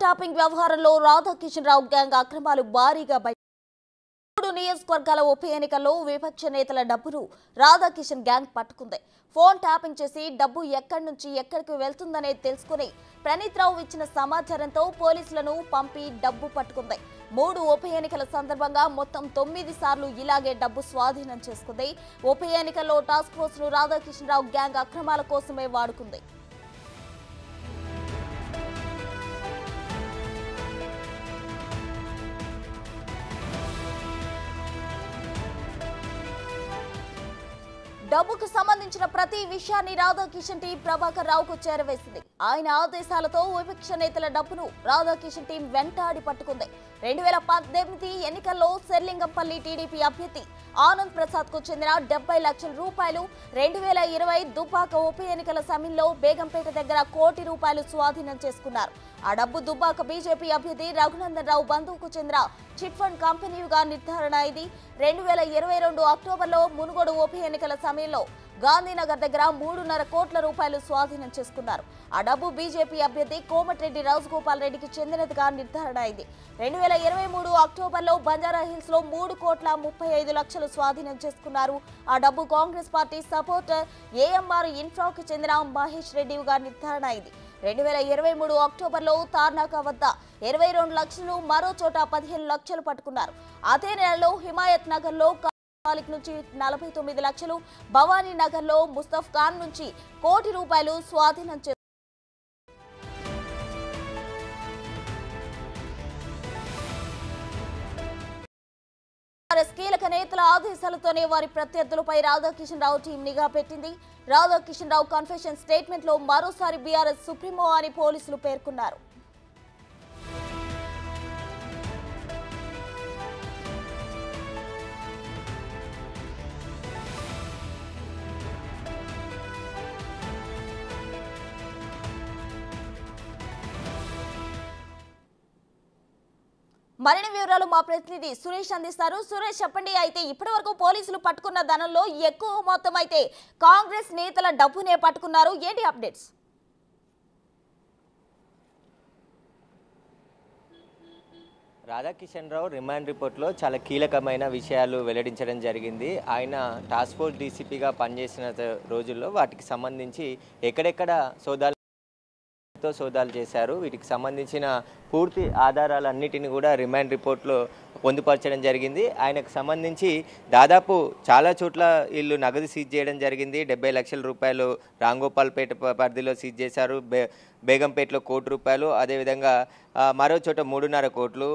Tapping వ్యవహారంలో రాధాకిషన్ రావు gang అక్రమాలు భారీగా బయట నియోజకవర్గాల ఉప ఎన్నికల్లో విపక్ష నేతల డబ్బును రాధాకిషన్ గ్యాంగ్ పట్టుకుంది. ఫోన్ ట్యాపింగ్ చేసి డబ్బు ఎక్కడి నుంచి ఎక్కడికి వెళ్తుందనేది తెలుసుకుని ప్రణీత్ రావు ఇచ్చిన సమాచారంతో పోలీసులను పంపి డబ్బు పట్టుకుంది. 3 ఉప ఎన్నికల సందర్భంగా మొత్తం 9 సార్లు ఇలాగే డబ్బు స్వాధీనం చేసుకుంది. ఉప ఎన్నికల్లో టాస్క్ ఫోర్స్ ను రాధాకిషన్ రావు గ్యాంగ్ అక్రమాల కోసమే వాడుకుంది. డబ్బుకు సంబంధించిన ప్రతి విషయాన్ని రాధాకిషన్ టీం ప్రభాకర్ రావుకు చేరవేసింది. ఆయన ఆదేశాలతో విపక్ష నేతల డబ్బును రాధాకిషన్ టీం వెంటాడి పట్టుకుంది. 2018 ఎన్నికల్లో శర్లింగంపల్లి టీడీపీ అభ్యర్థి ఆనంద్ ప్రసాద్ కు చెందిన 70 లక్షల రూపాయలు, 2020 దుబ్బాక ఉప ఎన్నికల సమయంలో బేగంపేట దగ్గర ₹1 కోటి స్వాధీనం చేసుకున్నారు. ఆ డబ్బు దుబ్బాక బీజేపీ అభ్యర్థి రఘునందన్ రావు బంధువుకు చెందిన చిట్ ఫండ్ కంపెనీగా నిర్ధారణ అయింది. 2022 అక్టోబర్లో మునుగోడు ఉప ఎన్నికల సమయంలో గాంధీనగర్ దగ్గర ₹3.5 కోట్ల స్వాధీనం చేసుకున్నారు. ఆ డబ్బు బీజేపీ అభ్యర్థి కోమటిరెడ్డి రాజగోపాల్ రెడ్డికి చెందినదిగా నిర్ధారణ అయింది. 2023 అక్టోబర్లో బంజారాహిల్స్ లో ₹3.35 కోట్ల స్వాధీనం చేసుకున్నారు. ఆ డబ్బు కాంగ్రెస్ పార్టీ సపోర్టర్ ఏఎంఆర్ ఇన్ఫ్రాకు చెందిన మహేష్ రెడ్డిగా నిర్ధారణ అయింది. 2023 అక్టోబర్లో తార్నాక వద్ద 22 లక్షలు, మరో చోట 15 లక్షలు పట్టుకున్నారు. అదే నెలలో హిమాయత్ నగర్ లో నుంచి 49 లక్షలు, భవానీ నగర్ లో ముస్తఫ్ ఖాన్ నుంచి ₹1 కోటి స్వాధీనం చేసుకున్నారు. కీలక నేతల ఆదేశాలతోనే వారి ప్రత్యర్థులపై రాధాకిషన్ రావు టీం నిఘా పెట్టింది. రాధాకిషన్ రావు కన్ఫెషన్ స్టేట్మెంట్ లో మరోసారి బీఆర్ఎస్ సుప్రీమో అని పోలీసులు పేర్కొన్నారు. మరిన్ని వివరాలు మా ప్రతినిధి సురేష్ అందిస్తారు. సురేష్, చెప్పండి. అయితే ఇప్పటివరకు పోలీసులు పట్టుకున్న ధనంలో ఎక్కువ మొత్తం అయితే కాంగ్రెస్ నేతల డబ్బునే పట్టుకున్నారు. ఏంటి అప్డేట్స్? రాధాకిషన్ రావు రిమాండ్ రిపోర్ట్లో చాలా కీలకమైన విషయాలు వెల్లడించడం జరిగింది. ఆయన టాస్క్ ఫోర్స్ డీసీపీగా పనిచేసిన రోజుల్లో వాటికి సంబంధించి ఎక్కడెక్కడ సోదాలు చేశారు, వీటికి సంబంధించిన పూర్తి ఆధారాలన్నిటిని కూడా రిమాండ్ రిపోర్ట్లో పొందుపరచడం జరిగింది. ఆయనకు సంబంధించి దాదాపు చాలా చోట్ల వీళ్ళు నగదు సీజ్ చేయడం జరిగింది. 70 లక్షల రూపాయలు రాంగోపాల్పేట పరిధిలో సీజ్ చేశారు, బేగంపేటలో ₹1 కోటి, అదేవిధంగా మరో చోట 3.5 కోట్లు,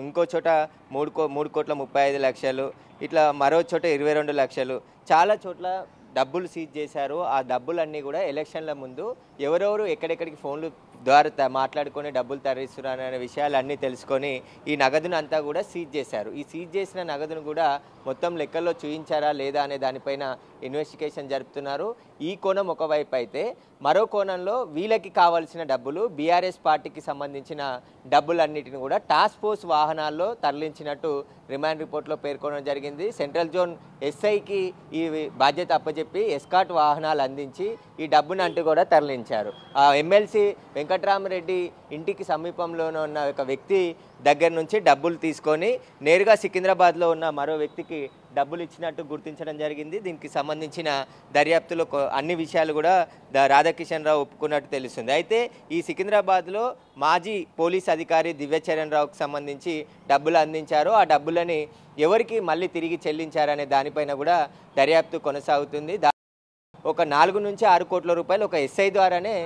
ఇంకో చోట 3,35,00,000, ఇట్లా మరో చోట 22 లక్షలు, చాలా చోట్ల డబ్బులు సీజ్ చేశారు. ఆ డబ్బులన్నీ కూడా ఎలక్షన్ల ముందు ఎవరెవరు ఎక్కడెక్కడికి ఫోన్లు ద్వారా మాట్లాడుకొని డబ్బులు తరలిస్తున్నారనే విషయాలన్నీ తెలుసుకొని ఈ నగదును అంతా కూడా సీజ్ చేశారు. ఈ సీజ్ చేసిన నగదును కూడా మొత్తం లెక్కల్లో చూయించారా లేదా అనే దానిపైన ఇన్వెస్టిగేషన్ జరుపుతున్నారు. ఈ కోణం ఒకవైపు అయితే, మరో కోణంలో వీళ్ళకి కావాల్సిన డబ్బులు, బీఆర్ఎస్ పార్టీకి సంబంధించిన డబ్బులన్నిటిని కూడా టాస్క్ ఫోర్స్ వాహనాల్లో తరలించినట్టు రిమాండ్ రిపోర్ట్లో పేర్కొనడం జరిగింది. సెంట్రల్ జోన్ ఎస్ఐకి ఈ బాధ్యత అప్పచెప్పి ఎస్కాట్ వాహనాలు అందించి ఈ డబ్బును అంటూ కూడా తరలించారు. ఎమ్మెల్సీ వెంకట్రామరెడ్డి ఇంటికి సమీపంలోనే ఉన్న ఒక వ్యక్తి దగ్గర నుంచి డబ్బులు తీసుకొని నేరుగా సికింద్రాబాద్లో ఉన్న మరో వ్యక్తికి డబ్బులు ఇచ్చినట్టు గుర్తించడం జరిగింది. దీనికి సంబంధించిన దర్యాప్తులో అన్ని విషయాలు కూడా రాధాకిషన్ రావు ఒప్పుకున్నట్టు తెలుస్తుంది. అయితే ఈ సికింద్రాబాద్లో మాజీ పోలీస్ అధికారి దివ్యచరణ్ రావుకు సంబంధించి డబ్బులు అందించారు. ఆ డబ్బులని ఎవరికి మళ్ళీ తిరిగి చెల్లించారనే దానిపైన కూడా దర్యాప్తు కొనసాగుతుంది. ఒక 4 నుంచి 6 కోట్ల రూపాయలు ఒక ఎస్ఐ ద్వారానే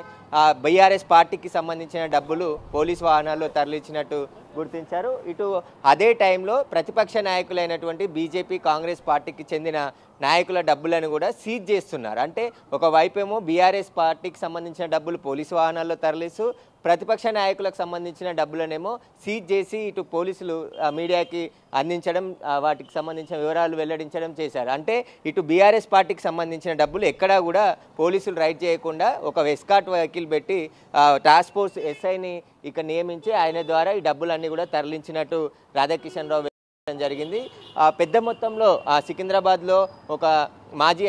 బీఆర్ఎస్ పార్టీకి సంబంధించిన డబ్బులు పోలీస్ వాహనాల్లో తరలించినట్టు గుర్తించారు. ఇటు అదే టైంలో ప్రతిపక్ష నాయకులైనటువంటి బీజేపీ, కాంగ్రెస్ పార్టీకి చెందిన నాయకుల డబ్బులను కూడా సీజ్ చేస్తున్నారు. అంటే ఒకవైపేమో బీఆర్ఎస్ పార్టీకి సంబంధించిన డబ్బులు పోలీసు వాహనాల్లో తరలిస్తూ, ప్రతిపక్ష నాయకులకు సంబంధించిన డబ్బులనేమో సీజ్ చేసి ఇటు పోలీసులు మీడియాకి అందించడం, వాటికి సంబంధించిన వివరాలు వెల్లడించడం చేశారు. అంటే ఇటు బీఆర్ఎస్ పార్టీకి సంబంధించిన డబ్బులు ఎక్కడా కూడా పోలీసులు రైడ్ చేయకుండా ఒక ఎస్కాట్ వెహికల్ పెట్టి టాస్క్ ఫోర్స్ ఎస్ఐని ఇక నియమించి ఆయన ద్వారా ఈ డబ్బులన్నీ కూడా తరలించినట్టు రాధాకిషన్ రావు జరిగింది. పెద్ద మొత్తంలో సికింద్రాబాద్లో ఒక మాజీ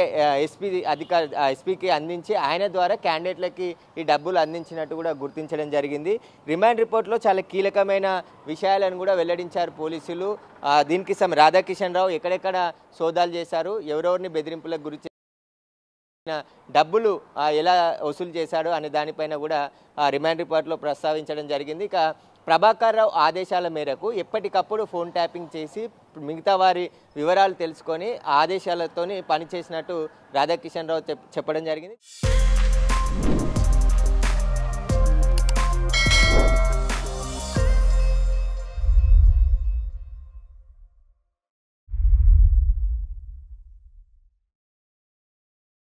ఎస్పీకి అందించి ఆయన ద్వారా క్యాండిడేట్లకి ఈ డబ్బులు అందించినట్టు కూడా గుర్తించడం జరిగింది. రిమాండ్ రిపోర్ట్లో చాలా కీలకమైన విషయాలను కూడా వెల్లడించారు పోలీసులు. దీనికి రాధాకిషన్ రావు ఎక్కడెక్కడ సోదాలు చేశారు, ఎవరెవరిని బెదిరింపులకు గురి డబ్బులు ఎలా వసూలు చేశాడు అనే దానిపైన కూడా రిమాండ్ రిపోర్ట్లో ప్రస్తావించడం జరిగింది. ఇక ప్రభాకర్ రావు ఆదేశాల మేరకు ఎప్పటికప్పుడు ఫోన్ ట్యాపింగ్ చేసి మిగతా వారి వివరాలు తెలుసుకొని ఆదేశాలతోని పనిచేసినట్టు రాధాకిషన్ రావు చెప్పడం జరిగింది.